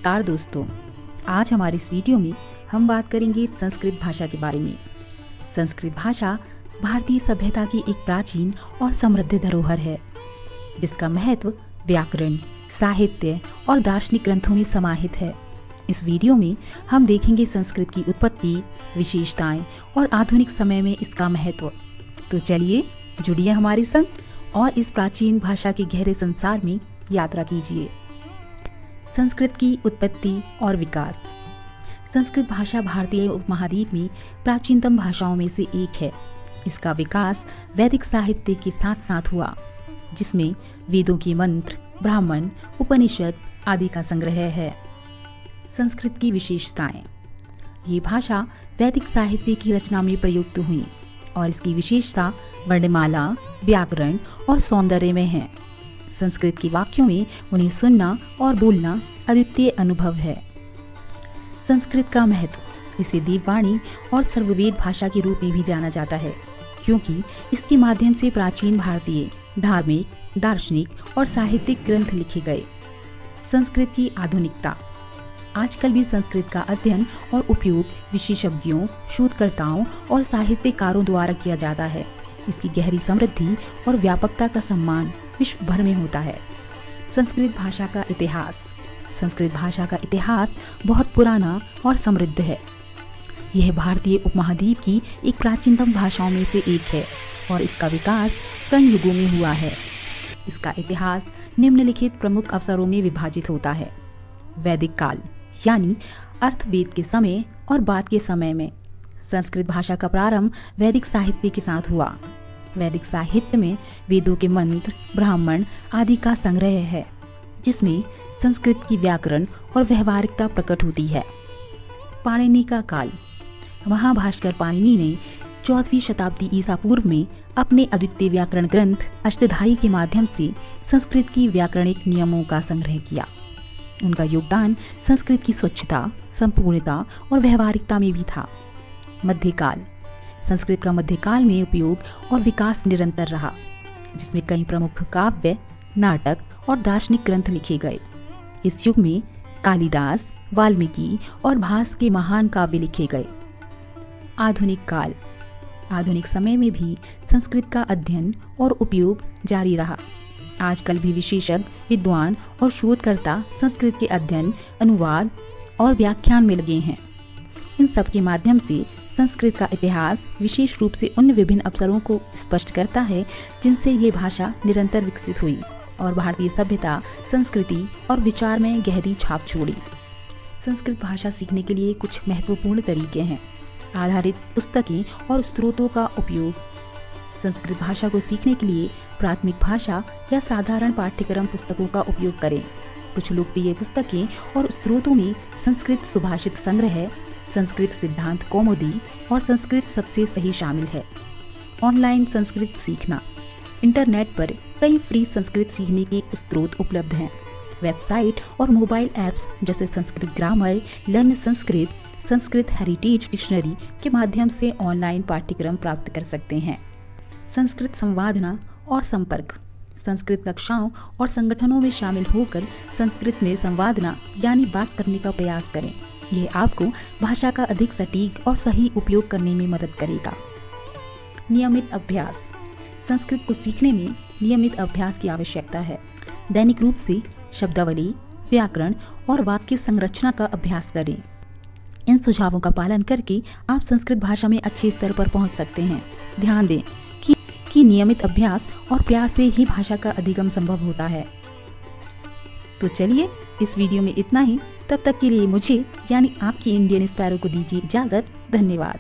नमस्कार दोस्तों, आज हमारी इस वीडियो में हम बात करेंगे संस्कृत भाषा के बारे में। संस्कृत भाषा भारतीय सभ्यता की एक प्राचीन और समृद्ध धरोहर है, जिसका महत्व व्याकरण, साहित्य और दार्शनिक ग्रंथों में समाहित है। इस वीडियो में हम देखेंगे संस्कृत की उत्पत्ति, विशेषताएं और आधुनिक समय में इसका महत्व। तो चलिए जुड़िए हमारे संग और इस प्राचीन भाषा के गहरे संसार में यात्रा कीजिए। संस्कृत की उत्पत्ति और विकास। संस्कृत भाषा भारतीय उपमहाद्वीप में प्राचीनतम भाषाओं में से एक है। इसका विकास वैदिक साहित्य के साथ साथ हुआ, जिसमें वेदों के मंत्र, ब्राह्मण, उपनिषद आदि का संग्रह है। संस्कृत की विशेषताएं। ये भाषा वैदिक साहित्य की रचना में प्रयुक्त हुई और इसकी विशेषता वर्णमाला, व्याकरण और सौंदर्य में है। संस्कृत के वाक्यों में उन्हें सुनना और बोलना अद्वितीय अनुभव है। संस्कृत का महत्व। इसे देववाणी और सर्ववेद भाषा के रूप में भी जाना जाता है, क्योंकि इसके माध्यम से प्राचीन भारतीय धार्मिक, दार्शनिक और साहित्यिक ग्रंथ लिखे गए। संस्कृत की आधुनिकता। आजकल भी संस्कृत का अध्ययन और उपयोग विशेषज्ञों, शोधकर्ताओं और साहित्यकारों द्वारा किया जाता है। इसकी गहरी समृद्धि और व्यापकता का सम्मान विश्व भर में होता है। संस्कृत भाषा का इतिहास। संस्कृत भाषा का इतिहास बहुत पुराना और समृद्ध है। यह भारतीय उपमहाद्वीप की एक प्राचीनतम भाषाओं में से एक है और इसका विकास कई युगों में हुआ है। इसका इतिहास निम्नलिखित प्रमुख अवसरों में विभाजित होता है। वैदिक काल यानी अर्थवेद के समय और बाद के समय में। संस्कृत भाषा का प्रारंभ वैदिक साहित्य के साथ हुआ। वैदिक साहित्य में वेदों के मंत्र, ब्राह्मण आदि का संग्रह है, जिसमें संस्कृत की व्याकरण और व्यवहारिकता प्रकट होती है। पाणिनि का काल। महाभाष्कर पाणिनि ने 14वीं शताब्दी ईसा पूर्व में अपने अद्वितीय व्याकरण ग्रंथ अष्टधाई के माध्यम से संस्कृत की व्याकरणिक नियमों का संग्रह किया। उनका योगदान संस्कृत की स्वच्छता, संपूर्णता और व्यवहारिकता में भी था। मध्यकाल। संस्कृत का मध्यकाल में उपयोग और विकास निरंतर रहा, जिसमें कई प्रमुख काव्य, नाटक और दार्शनिक ग्रंथ लिखे गए। इस युग में कालिदास, वाल्मीकि और भास के महान काव्य लिखे गए। आधुनिक काल। आधुनिक समय में भी संस्कृत का अध्ययन और उपयोग जारी रहा। आजकल भी विशेषज्ञ, विद्वान और शोधकर्ता संस्कृत के अध्ययन, अनुवाद और व्याख्यान में लगे हैं। इन सब के माध्यम से संस्कृत का इतिहास विशेष रूप से उन विभिन्न अवसरों को स्पष्ट करता है जिनसे ये भाषा निरंतर विकसित हुई और भारतीय सभ्यता, संस्कृति और विचार में गहरी छाप छोड़ी। संस्कृत भाषा सीखने के लिए कुछ महत्वपूर्ण तरीके हैं। आधारित पुस्तकें और स्रोतों का उपयोग। संस्कृत भाषा को सीखने के लिए प्राथमिक भाषा या साधारण पाठ्यक्रम पुस्तकों का उपयोग करें। कुछ लोकप्रिय पुस्तकें और स्रोतों में संस्कृत सुभाषित संग्रह, संस्कृत सिद्धांत कौमुदी और संस्कृत सबसे सही शामिल है। ऑनलाइन संस्कृत सीखना। इंटरनेट पर कई फ्री संस्कृत सीखने के स्रोत उपलब्ध हैं। वेबसाइट और मोबाइल ऐप्स जैसे Sanskrit grammar, learn Sanskrit, Sanskrit heritage dictionary के माध्यम से ऑनलाइन पाठ्यक्रम प्राप्त कर सकते हैं। संस्कृत संवादना और संपर्क। संस्कृत कक्षाओं और संगठनों में शामिल होकर संस्कृत में संवादना यानी बात करने का प्रयास करें। यह आपको भाषा का अधिक सटीक और सही उपयोग करने में मदद करेगा। नियमित अभ्यास। संस्कृत को सीखने में नियमित अभ्यास की आवश्यकता है। दैनिक रूप से शब्दावली, व्याकरण और वाक्य संरचना का अभ्यास करें। इन सुझावों का पालन करके आप संस्कृत भाषा में अच्छे स्तर पर पहुंच सकते हैं। ध्यान दें कि नियमित अभ्यास और प्रयास से ही भाषा का अधिगम संभव होता है। तो चलिए इस वीडियो में इतना ही। तब तक के लिए मुझे यानी आपकी इंडियन स्पैरो को दीजिए इजाजत। धन्यवाद।